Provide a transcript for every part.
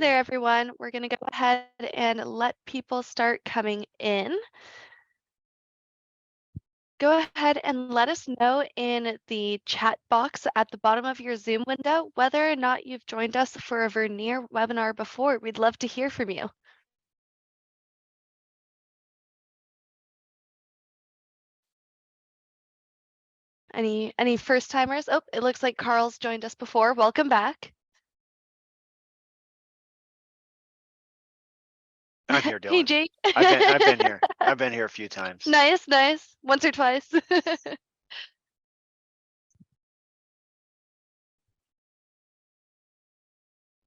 there, everyone. We're going to go ahead and let people start coming in. Go ahead and let us know in the chat box at the bottom of your Zoom window whether or not you've joined us for a Vernier webinar before. We'd love to hear from you. Any first timers? Oh, it looks like Carl's joined us before. Welcome back. I'm here, Dylan. Hey, Jake. I've been here. I've been here a few times. Nice. Once or twice.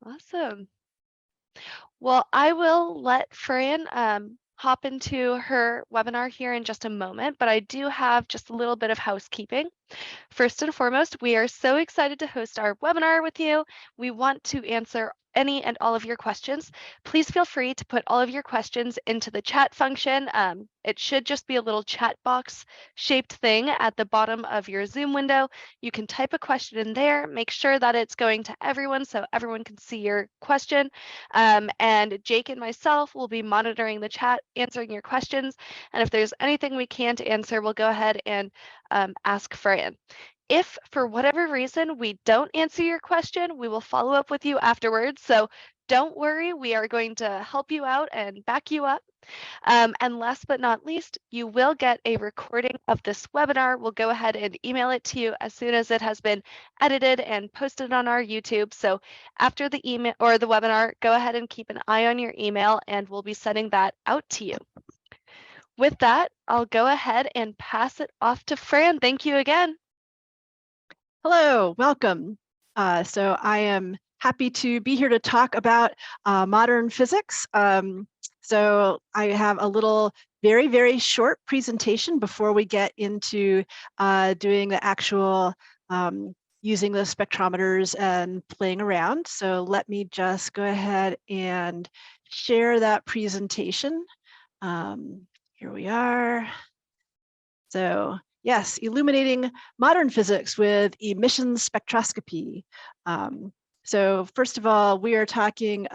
Awesome. Well, I will let Fran hop into her webinar here in just a moment, but I do have just a little bit of housekeeping. First and foremost, we are so excited to host our webinar with you. We want to answer any and all of your questions. Please feel free to put all of your questions into the chat function. It should just be a little chat box shaped thing at the bottom of your Zoom window. You can type a question in there, make sure that it's going to everyone so everyone can see your question. And Jake and myself will be monitoring the chat, answering your questions. And if there's anything we can't answer, we'll go ahead and ask Fran. If for whatever reason we don't answer your question, we will follow up with you afterwards. So don't worry, we are going to help you out and back you up. And last but not least, you will get a recording of this webinar. We'll go ahead and email it to you as soon as it has been edited and posted on our YouTube. So after the email or the webinar, go ahead and keep an eye on your email and we'll be sending that out to you. With that, I'll go ahead and pass it off to Fran. Thank you again. Hello, welcome. So I am happy to be here to talk about modern physics. So I have a little very, very short presentation before we get into doing the actual using the spectrometers and playing around. So let me just go ahead and share that presentation. Here we are. So yes, illuminating modern physics with emission spectroscopy. So first of all, we are talking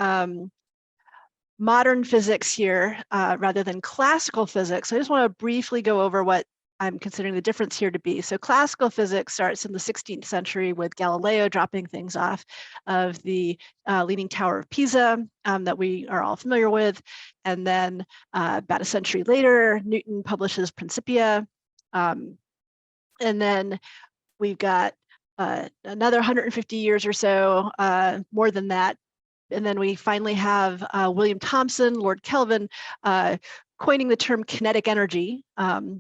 modern physics here rather than classical physics. I just want to briefly go over what I'm considering the difference here to be. So classical physics starts in the 16th century with Galileo dropping things off of the Leaning Tower of Pisa that we are all familiar with. And then about a century later, Newton publishes Principia. And then we've got another 150 years or so, more than that. And then we finally have William Thomson, Lord Kelvin, coining the term kinetic energy.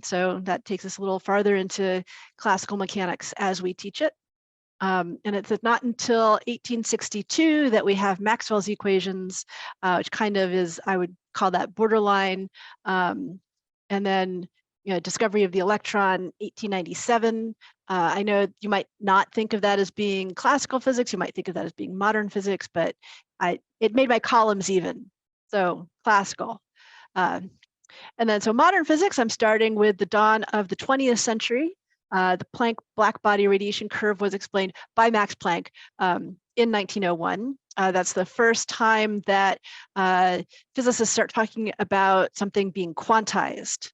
So that takes us a little farther into classical mechanics as we teach it. And it's not until 1862 that we have Maxwell's equations, which kind of is, I would call that borderline. And then discovery of the electron, 1897. I know you might not think of that as being classical physics. You might think of that as being modern physics, but it made my columns even. So classical. And then so modern physics, I'm starting with the dawn of the 20th century. The Planck black body radiation curve was explained by Max Planck in 1901. That's the first time that physicists start talking about something being quantized.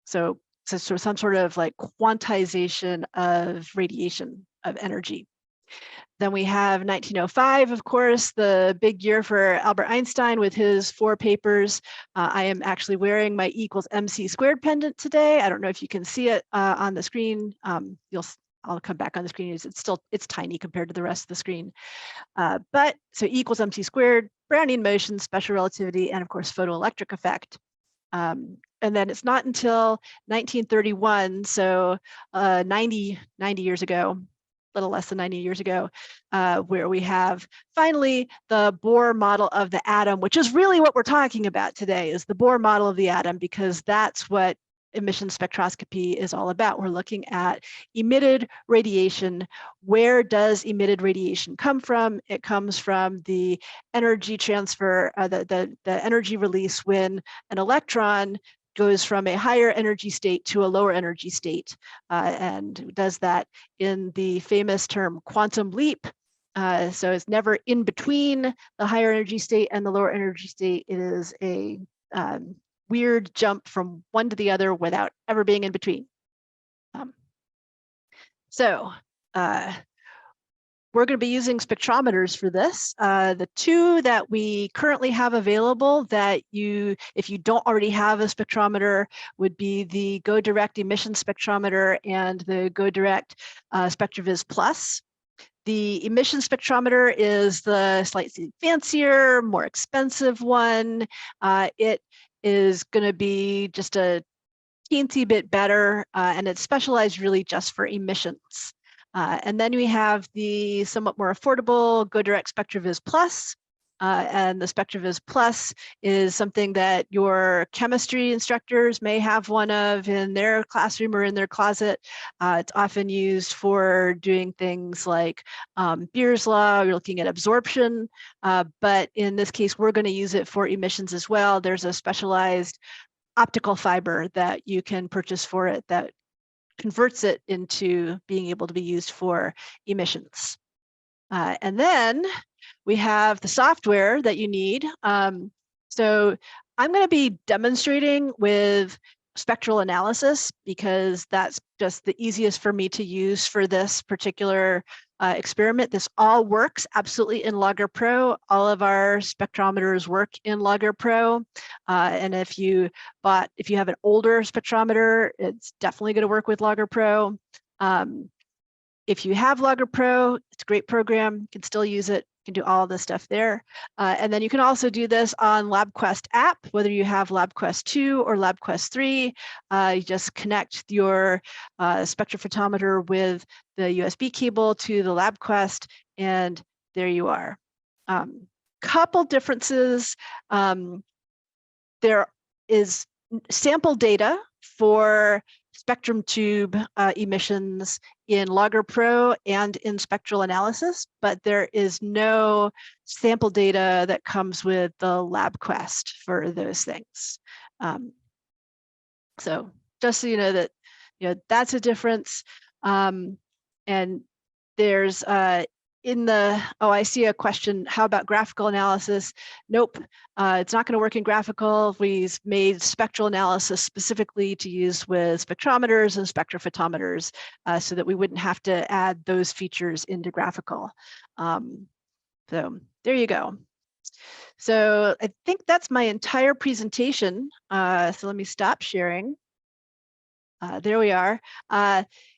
So some sort of like quantization of radiation, of energy. Then we have 1905, of course, the big year for Albert Einstein with his 4 papers. I am actually wearing my equals MC squared pendant today. I don't know if you can see it on the screen. I'll come back on the screen. It's tiny compared to the rest of the screen. But so equals MC squared, Brownian motion, special relativity, and of course, photoelectric effect. And then it's not until 1931, so 90 years ago, a little less than 90 years ago, where we have finally the Bohr model of the atom, which is really what we're talking about today, is the Bohr model of the atom, because that's what emission spectroscopy is all about. We're looking at emitted radiation. Where does emitted radiation come from? It comes from the energy transfer, the energy release when an electron goes from a higher energy state to a lower energy state, and does that in the famous term quantum leap. So it's never in between the higher energy state and the lower energy state. It is a weird jump from one to the other without ever being in between. We're going to be using spectrometers for this. The two that we currently have available that if you don't already have a spectrometer, would be the Go Direct emission spectrometer and the Go Direct SpectroVis Plus. The emission spectrometer is the slightly fancier, more expensive one. It is going to be just a teensy bit better, and it's specialized really just for emissions. And then we have the somewhat more affordable Go Direct SpectroVis Plus. And the SpectroVis Plus is something that your chemistry instructors may have one of in their classroom or in their closet. It's often used for doing things like Beer's Law. You're looking at absorption, but in this case, we're going to use it for emissions as well. There's a specialized optical fiber that you can purchase for it that converts it into being able to be used for emissions. And then we have the software that you need. So I'm going to be demonstrating with spectral analysis because that's just the easiest for me to use for this particular experiment. This all works absolutely in Logger Pro. All of our spectrometers work in Logger Pro. And if you have an older spectrometer, it's definitely going to work with Logger Pro. If you have Logger Pro, it's a great program. You can still use it. You can do all this stuff there. And then you can also do this on LabQuest app, whether you have LabQuest 2 or LabQuest 3. You just connect your spectrophotometer with the USB cable to the LabQuest, and there you are. Couple differences. There is sample data for spectrum tube emissions in Logger Pro and in spectral analysis, but there is no sample data that comes with the LabQuest for those things. So just so you know that that's a difference. And there's I see a question, how about graphical analysis? Nope, it's not going to work in graphical. We've made spectral analysis specifically to use with spectrometers and spectrophotometers so that we wouldn't have to add those features into graphical. So there you go. So I think that's my entire presentation. So let me stop sharing. There we are.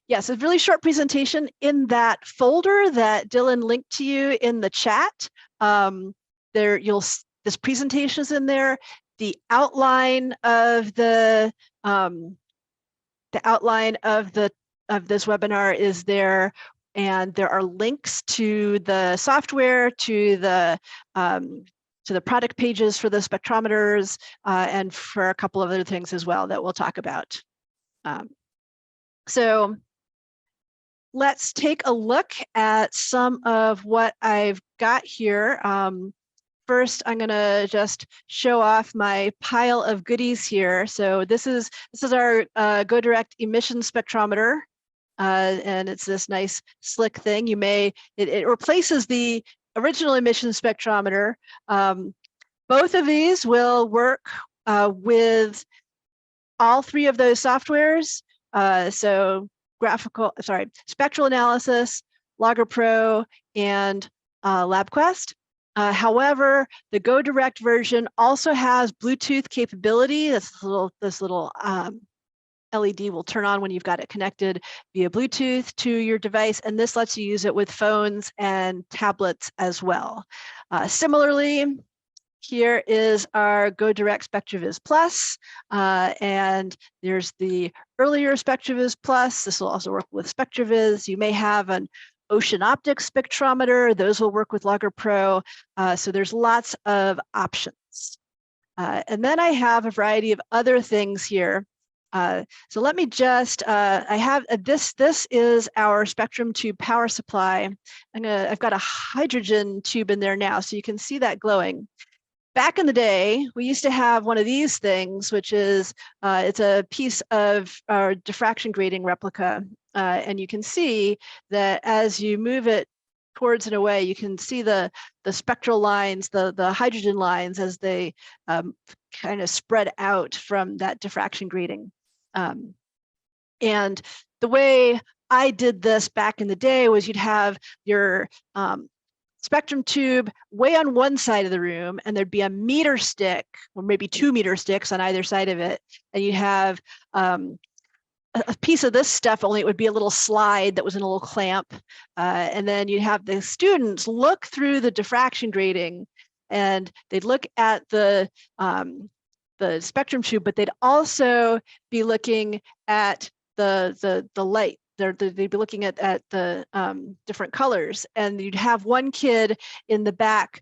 Yes, a really short presentation. In that folder that Dylan linked to you in the chat, this presentation is in there. The outline of this webinar is there, and there are links to the software, to the product pages for the spectrometers, and for a couple of other things as well that we'll talk about. So let's take a look at some of what I've got here. First, I'm going to just show off my pile of goodies here. So this is our Go Direct emission spectrometer, and it's this nice slick thing. It replaces the original emission spectrometer. Both of these will work with all three of those softwares. So spectral analysis, Logger Pro, and LabQuest. However, the Go Direct version also has Bluetooth capability. This little LED will turn on when you've got it connected via Bluetooth to your device, and this lets you use it with phones and tablets as well. Similarly, here is our Go Direct SpectroVis Plus, and there's the earlier SpectroVis Plus. This will also work with SpectroVis. You may have an ocean optics spectrometer. Those will work with Logger Pro. So there's lots of options. And then I have a variety of other things here. So let me just, this is our Spectrum tube power supply. I've got a hydrogen tube in there now, so you can see that glowing. Back in the day, we used to have one of these things, which is, it's a piece of our diffraction grating replica. And you can see that as you move it towards and away, you can see the spectral lines, the hydrogen lines as they kind of spread out from that diffraction grating. And the way I did this back in the day was you'd have your spectrum tube way on one side of the room, and there'd be a meter stick, or maybe 2 meter sticks on either side of it. And you have a piece of this stuff, only it would be a little slide that was in a little clamp. And then you'd have the students look through the diffraction grating, and they'd look at the spectrum tube, but they'd also be looking at the light. They'd be looking at the different colors, and you'd have one kid in the back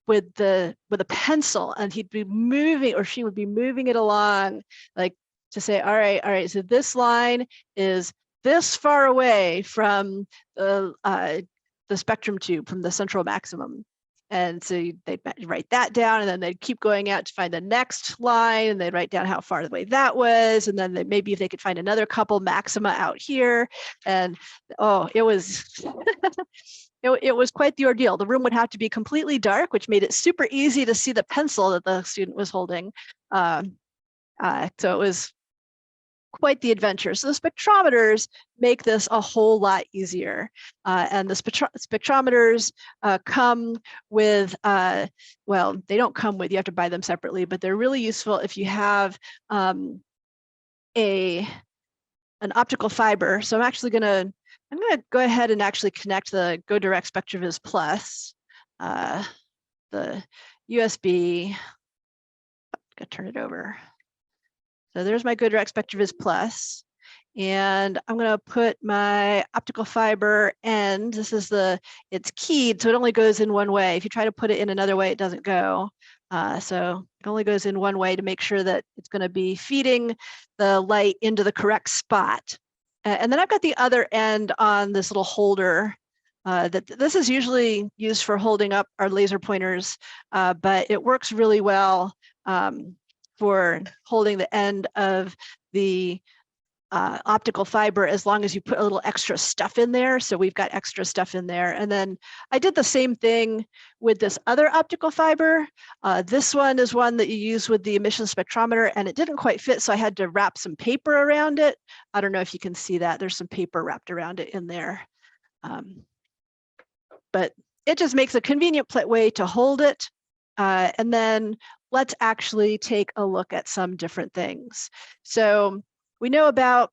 with a pencil, and he'd be moving, or she would be moving it along, like to say, all right, so this line is this far away from the spectrum tube, from the central maximum. And so they'd write that down, and then they'd keep going out to find the next line, and they'd write down how far away that was, and then maybe if they could find another couple maxima out here. And oh, it was it was quite the ordeal. The room would have to be completely dark, which made it super easy to see the pencil that the student was holding. So it was quite the adventure. So the spectrometers make this a whole lot easier. And the spectrometers come with, well, they don't come with, you have to buy them separately, but they're really useful if you have an optical fiber. So I'm gonna go ahead and actually connect the GoDirect SpectroVis Plus, the USB. Gotta turn it over. So there's my GoDirect SpectroVis Plus, and I'm going to put my optical fiber end. This is it's keyed, so it only goes in one way. If you try to put it in another way, it doesn't go. So it only goes in one way to make sure that it's going to be feeding the light into the correct spot. And then I've got the other end on this little holder. This is usually used for holding up our laser pointers, but it works really well for holding the end of the optical fiber, as long as you put a little extra stuff in there. So we've got extra stuff in there. And then I did the same thing with this other optical fiber. This one is one that you use with the emission spectrometer, and it didn't quite fit, so I had to wrap some paper around it. I don't know if you can see that. There's some paper wrapped around it in there. But it just makes a convenient way to hold it. And then let's actually take a look at some different things. So we know about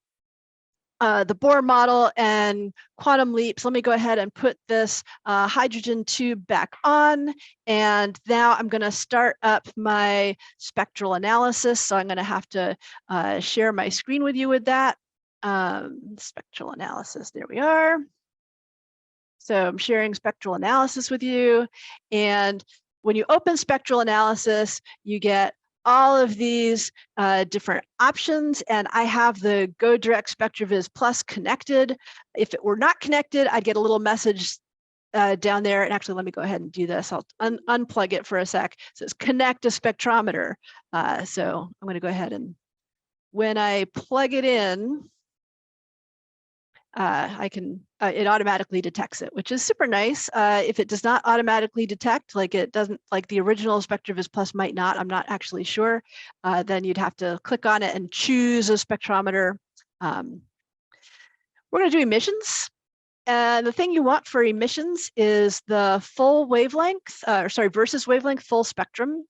the Bohr model and quantum leaps. Let me go ahead and put this hydrogen tube back on. And now I'm going to start up my spectral analysis. So I'm going to have to share my screen with you with that. Spectral analysis, there we are. So I'm sharing spectral analysis with you. And when you open spectral analysis, you get all of these different options, and I have the GoDirect SpectroVis Plus connected. If it were not connected, I'd get a little message down there. And actually, let me go ahead and do this. I'll unplug it for a sec. It says connect to spectrometer. So I'm going to go ahead, and when I plug it in, it automatically detects it, which is super nice. If it does not automatically detect, like it doesn't, like the original SpectroVis Plus might not, I'm not actually sure, then you'd have to click on it and choose a spectrometer. We're going to do emissions. And the thing you want for emissions is the full wavelength, versus wavelength full spectrum.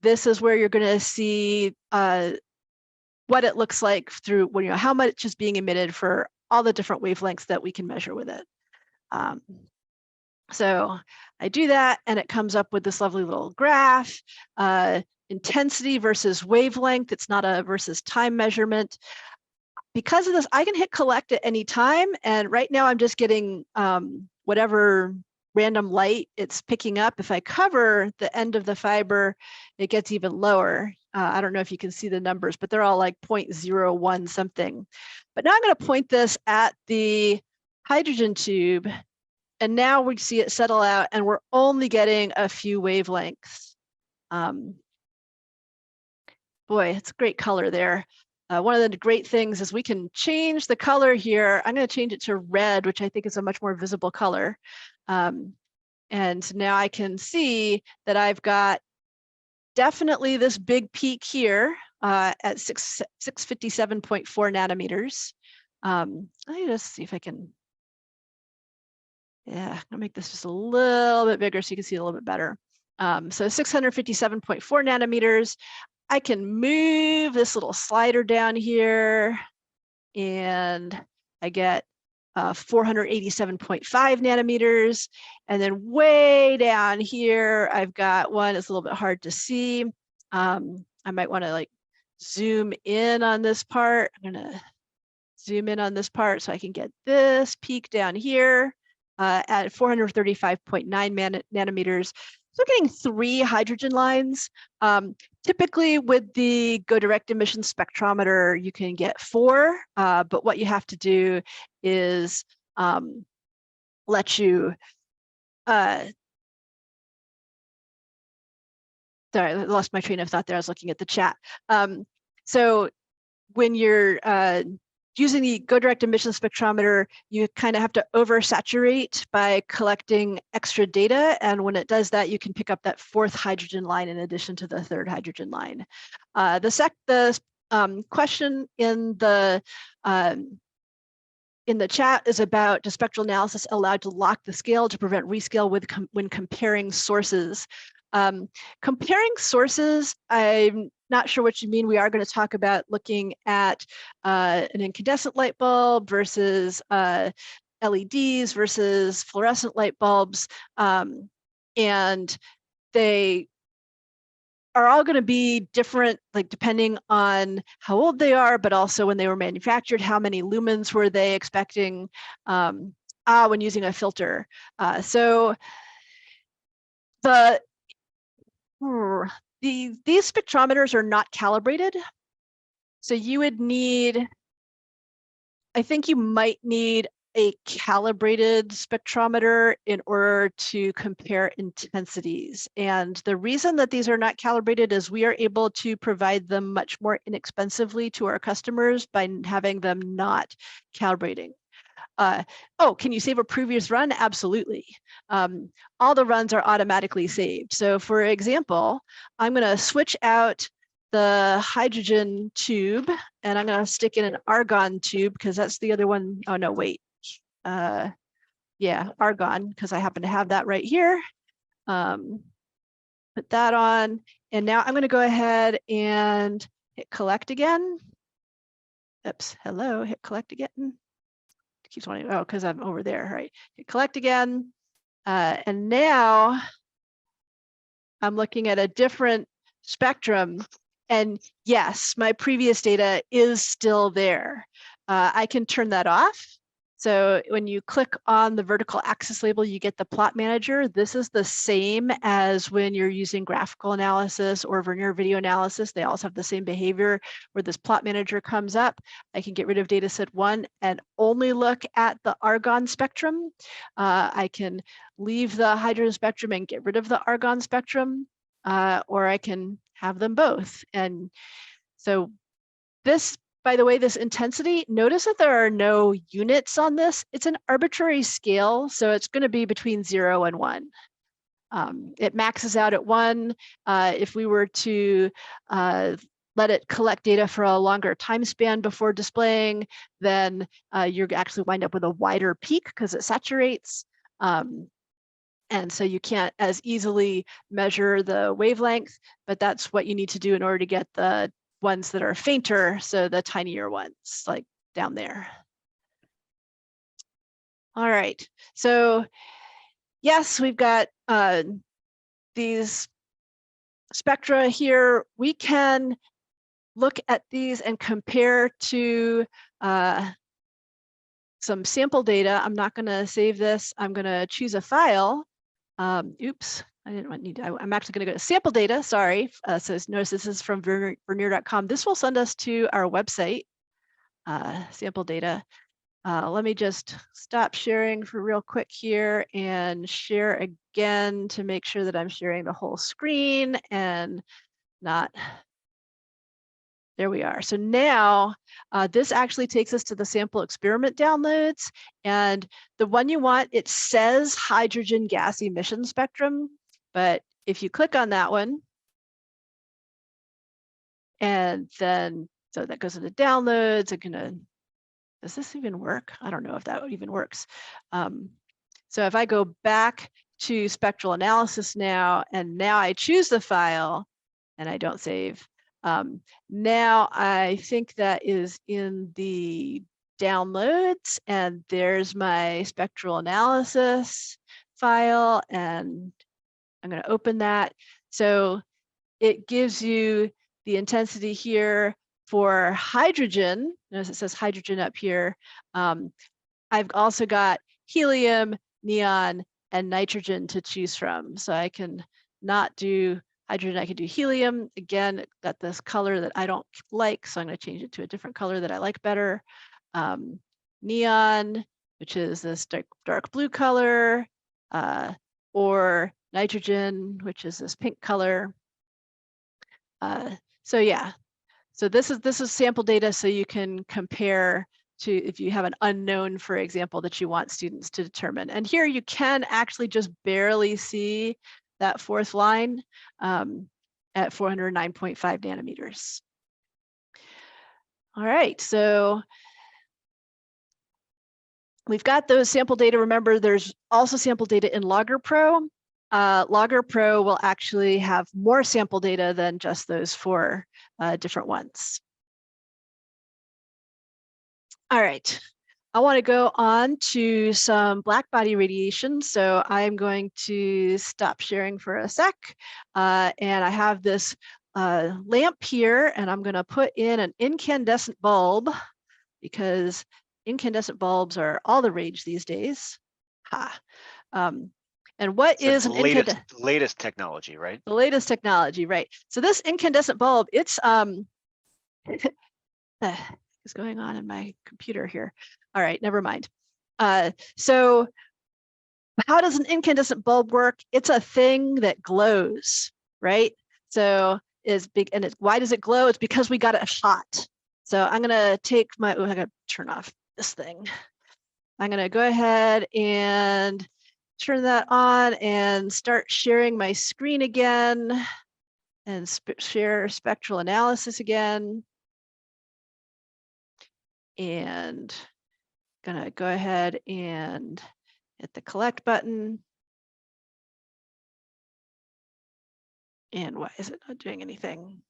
This is where you're going to see what it looks like through, how much is being emitted for all the different wavelengths that we can measure with it. So I do that, and it comes up with this lovely little graph, intensity versus wavelength. It's not a versus time measurement. Because of this, I can hit collect at any time. And right now I'm just getting whatever random light it's picking up. If I cover the end of the fiber, it gets even lower. I don't know if you can see the numbers, but they're all like 0.01 something. But now I'm going to point this at the hydrogen tube, and now we see it settle out, and we're only getting a few wavelengths. Boy, it's a great color there. One of the great things is we can change the color here. I'm going to change it to red, which I think is a much more visible color. And now I can see that I've got definitely this big peak here at 657.4 nanometers. Let me just see if I can, yeah, I'll make this just a little bit bigger so you can see it a little bit better. So 657.4 nanometers. I can move this little slider down here and I get 487.5 nanometers. And then way down here, I've got one that's a little bit hard to see. I might want to like zoom in on this part. I'm going to zoom in on this part so I can get this peak down here at 435.9 nanometers. So getting 3 hydrogen lines. Typically with the go direct emission spectrometer, you can get 4, but what you have to do is let you, sorry, I lost my train of thought there. I was looking at the chat. So when you're using the go direct emission spectrometer, you kind of have to oversaturate by collecting extra data. And when it does that, you can pick up that 4th hydrogen line in addition to the 3rd hydrogen line. The question in the chat is about, does spectral analysis allow to lock the scale to prevent rescale when comparing sources? Comparing sources, I'm not sure what you mean. We are going to talk about looking at an incandescent light bulb versus LEDs versus fluorescent light bulbs. And they are all going to be different, like depending on how old they are, but also when they were manufactured, how many lumens were they expecting when using a filter. So these spectrometers are not calibrated. So you would need, I think you might need a calibrated spectrometer in order to compare intensities. And the reason that these are not calibrated is we are able to provide them much more inexpensively to our customers by having them not calibrating. Oh, can you save a previous run? Absolutely. All the runs are automatically saved. So for example, I'm going to switch out the hydrogen tube and I'm going to stick in an argon tube because that's the other one. Oh, no, wait. Yeah, argon, because I happen to have that right here. Put that on. And now I'm going to go ahead and hit collect again. Oops, hello, hit collect again. Keeps wanting, oh, because I'm over there, right? Hit collect again. And now I'm looking at a different spectrum. And yes, my previous data is still there. I can turn that off. So when you click on the vertical axis label, you get the plot manager. This is the same as when you're using graphical analysis or Vernier video analysis. They also have the same behavior where this plot manager comes up. I can get rid of data set 1 and only look at the argon spectrum. I can leave the hydrogen spectrum and get rid of the argon spectrum, or I can have them both. And so this, by the way, this intensity, notice that there are no units on this. It's an arbitrary scale, so it's going to be between 0 and 1. It maxes out at 1. If we were to let it collect data for a longer time span before displaying, then you're actually wind up with a wider peak because it saturates. And so you can't as easily measure the wavelength, but that's what you need to do in order to get the ones that are fainter, so the tinier ones, like down there. All right, so yes, we've got these spectra here. We can look at these and compare to some sample data. I'm not going to save this. I'm going to choose a file. Oops, I didn't need to. I'm actually going to go to sample data. Sorry. So notice this is from Vernier.com. This will send us to our website, sample data. Let me just stop sharing for real quick here and share again to make sure that I'm sharing the whole screen and not. There we are. So now this actually takes us to the sample experiment downloads. And the one you want, it says hydrogen gas emission spectrum. But if you click on that one, and then, so that goes into downloads, does this even work? I don't know if that even works. So if I go back to spectral analysis now, and now I choose the file and I don't save, now I think that is in the downloads, and there's my spectral analysis file, and I'm going to open that. So it gives you the intensity here for hydrogen. Notice it says hydrogen up here. I've also got helium, neon, and nitrogen to choose from. So I can not do hydrogen, I can do helium. Again, got this color that I don't like, so I'm going to change it to a different color that I like better. Neon, which is this dark blue color, or nitrogen, which is this pink color. So yeah, so this is sample data, so you can compare to if you have an unknown, for example, that you want students to determine. And here you can actually just barely see that fourth line at 409.5 nanometers. All right, so we've got those sample data. Remember, there's also sample data in Logger Pro. Logger Pro will actually have more sample data than just those four different ones. All right, I want to go on to some black body radiation. So I'm going to stop sharing for a sec. And I have this lamp here, and I'm going to put in an incandescent bulb because incandescent bulbs are all the rage these days. Ha. And what So is an latest technology, right? The latest technology, right? So this incandescent bulb, it's is going on in my computer here. All right, never mind. So how does an incandescent bulb work? It's a thing that glows, right? So is big, and why does it glow? It's because we got it hot. So I'm gonna take my, I gotta turn off this thing. I'm gonna go ahead and turn that on and start sharing my screen again and share spectral analysis again. And gonna go ahead and hit the collect button. And why is it not doing anything?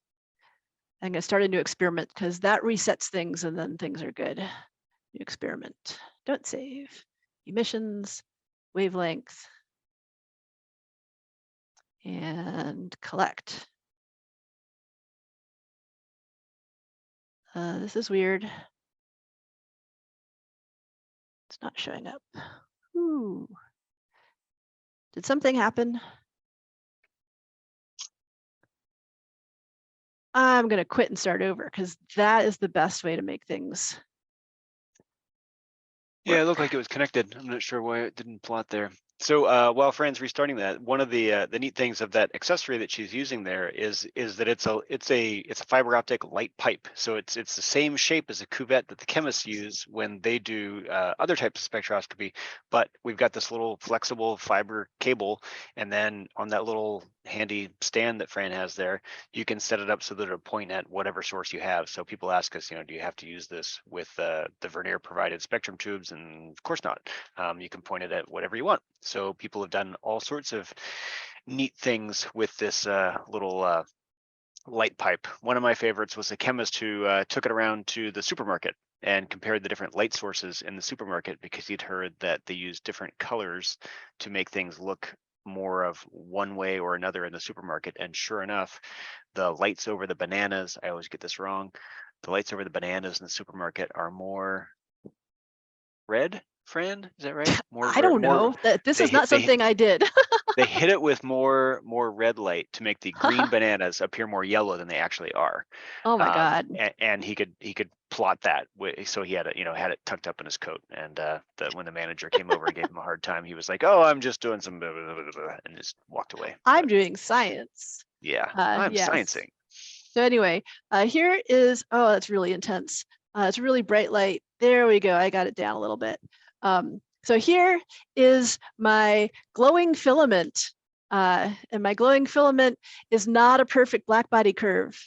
I'm gonna start a new experiment because that resets things and then things are good. New experiment, don't save. Emissions, wavelength, and collect. This is weird. It's not showing up. Ooh. Did something happen? I'm going to quit and start over because that is the best way to make things work. Yeah, it looked like it was connected. I'm not sure why it didn't plot there. So while Fran's restarting that, one of the neat things of that accessory that she's using there is that it's a fiber optic light pipe. So it's the same shape as a cuvette that the chemists use when they do other types of spectroscopy, but we've got this little flexible fiber cable, and then on that little handy stand that Fran has there, you can set it up so that it'll point at whatever source you have. So people ask us, do you have to use this with the Vernier provided spectrum tubes? And of course not. You can point it at whatever you want. So people have done all sorts of neat things with this little light pipe. One of my favorites was a chemist who took it around to the supermarket and compared the different light sources in the supermarket because he'd heard that they use different colors to make things look more of one way or another in the supermarket. And sure enough, the lights over the bananas, I always get this wrong, the lights over the bananas in the supermarket are more red. Fran, is that right? I don't know. This is not something I did. They hit it with more red light to make the green bananas appear more yellow than they actually are. Oh my God. And he could plot that. So he had it, had it tucked up in his coat. And when the manager came over and gave him a hard time, he was like, "Oh, I'm just doing some blah, blah, blah, blah," and just walked away. I'm doing science. Yeah, I'm sciencing. So anyway, here is, oh, that's really intense. It's a really bright light. There we go. I got it down a little bit. So here is my glowing filament. And my glowing filament is not a perfect black body curve.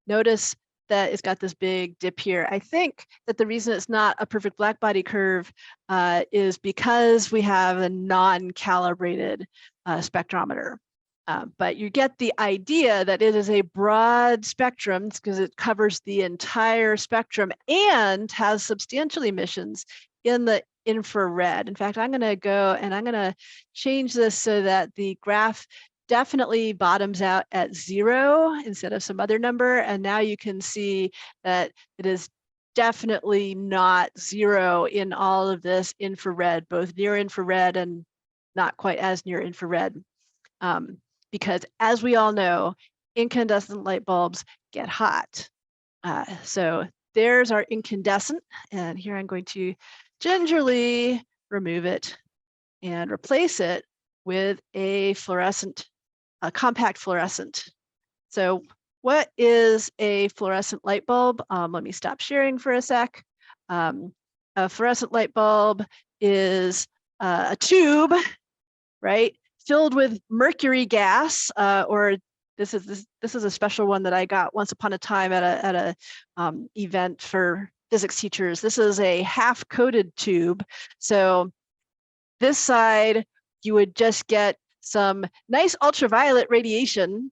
Notice that it's got this big dip here. I think that the reason it's not a perfect black body curve is because we have a non-calibrated spectrometer. But you get the idea that it is a broad spectrum because it covers the entire spectrum and has substantial emissions in the infrared. In fact, I'm going to go and I'm going to change this so that the graph definitely bottoms out at 0 instead of some other number. And now you can see that it is definitely not 0 in all of this infrared, both near infrared and not quite as near infrared. Because as we all know, incandescent light bulbs get hot. So there's our incandescent, and here I'm going to gingerly remove it and replace it with a fluorescent, a compact fluorescent. So what is a fluorescent light bulb? Let me stop sharing for a sec. A fluorescent light bulb is a tube, right, filled with mercury gas, or this is a special one that I got once upon a time at a event for physics teachers. This is a half-coated tube. So this side, you would just get some nice ultraviolet radiation,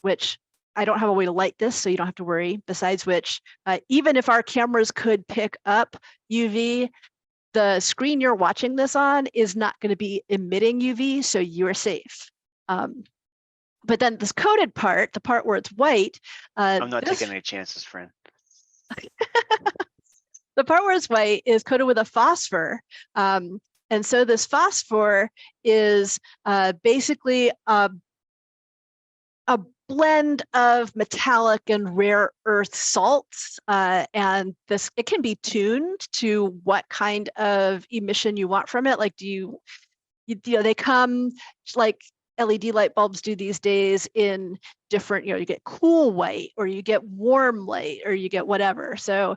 which I don't have a way to light this, so you don't have to worry. Besides which, even if our cameras could pick up UV, the screen you're watching this on is not going to be emitting UV, so you're safe. But then this coated part, the part where it's white. I'm not taking any chances, friend. The part where it's white is coated with a phosphor. And so this phosphor is basically a blend of metallic and rare earth salts, and it can be tuned to what kind of emission you want from it. Like, you know, they come like LED light bulbs do these days in different, you know, you get cool white, or you get warm light, or you get whatever. So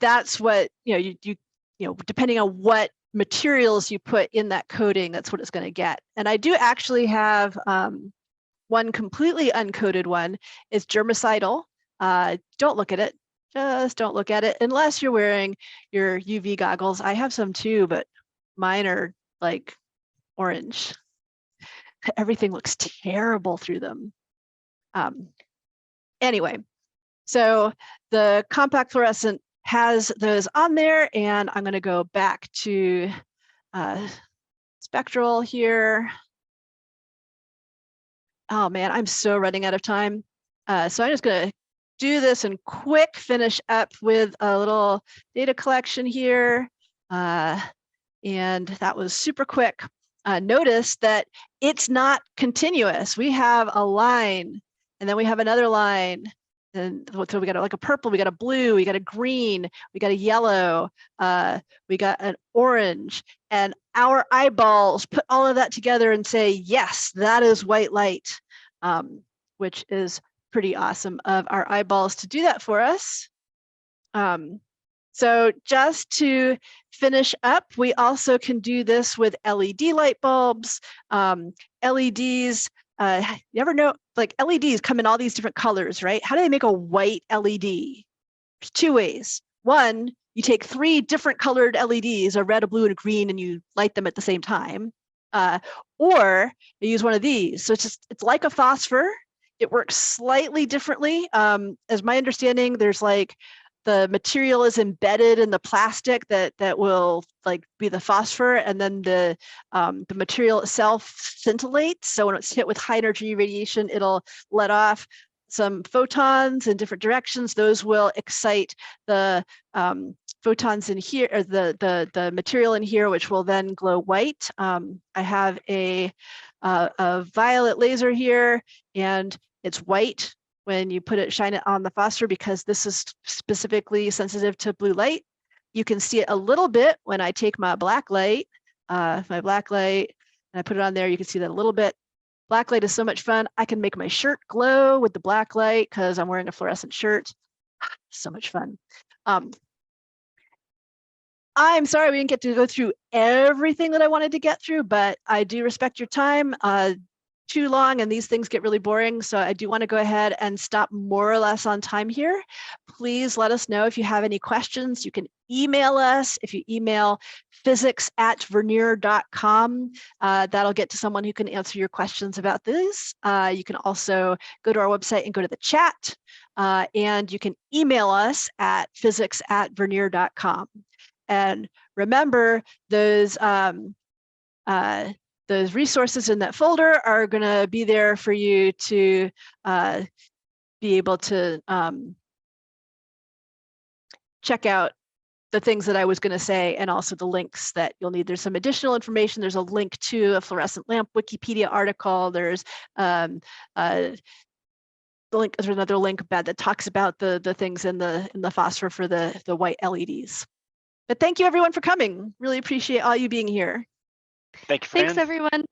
that's what, you know, you know, depending on what materials you put in that coating, that's what it's going to get. And I do actually have one completely uncoated one. Is germicidal. Don't look at it. Just don't look at it unless you're wearing your UV goggles. I have some too, but mine are like orange. Everything looks terrible through them. Anyway, so the compact fluorescent has those on there, and I'm going to go back to spectral here. Oh man, I'm so running out of time. So I'm just going to do this and quick finish up with a little data collection here. And that was super quick. Notice that it's not continuous. We have a line, and then we have another line. And so we got like a purple, we got a blue, we got a green, we got a yellow, we got an orange, and our eyeballs put all of that together and say, yes, that is white light, which is pretty awesome of our eyeballs to do that for us. So just to finish up, we also can do this with LED light bulbs. LEDs, you ever know, like LEDs come in all these different colors, right? How do they make a white LED? There's two ways. One, you take 3 different colored LEDs, a red, a blue, and a green, and you light them at the same time. Or you use one of these. So it's like a phosphor. It works slightly differently. As my understanding, there's like the material is embedded in the plastic that will like be the phosphor, and then the material itself scintillates. So when it's hit with high energy radiation, it'll let off some photons in different directions. Those will excite the photons in here, or the material in here, which will then glow white. I have a violet laser here, and it's white when you shine it on the phosphor, because this is specifically sensitive to blue light. You can see it a little bit when I take my black light, and I put it on there. You can see that a little bit. Black light is so much fun. I can make my shirt glow with the black light because I'm wearing a fluorescent shirt. So much fun. I'm sorry we didn't get to go through everything that I wanted to get through, but I do respect your time. Too long and these things get really boring. So I do want to go ahead and stop more or less on time here. Please let us know if you have any questions. You can email us. If you email physics@vernier.com, that'll get to someone who can answer your questions about this. You can also go to our website and go to the chat. And you can email us at physics@vernier.com. And remember, those resources in that folder are going to be there for you to be able to check out the things that I was going to say, and also the links that you'll need. There's some additional information. There's a link to a fluorescent lamp Wikipedia article. There's there's another link that talks about the things in the phosphor for the white LEDs. But thank you everyone for coming. Really appreciate all you being here. Thank you, Fran. Thanks, everyone.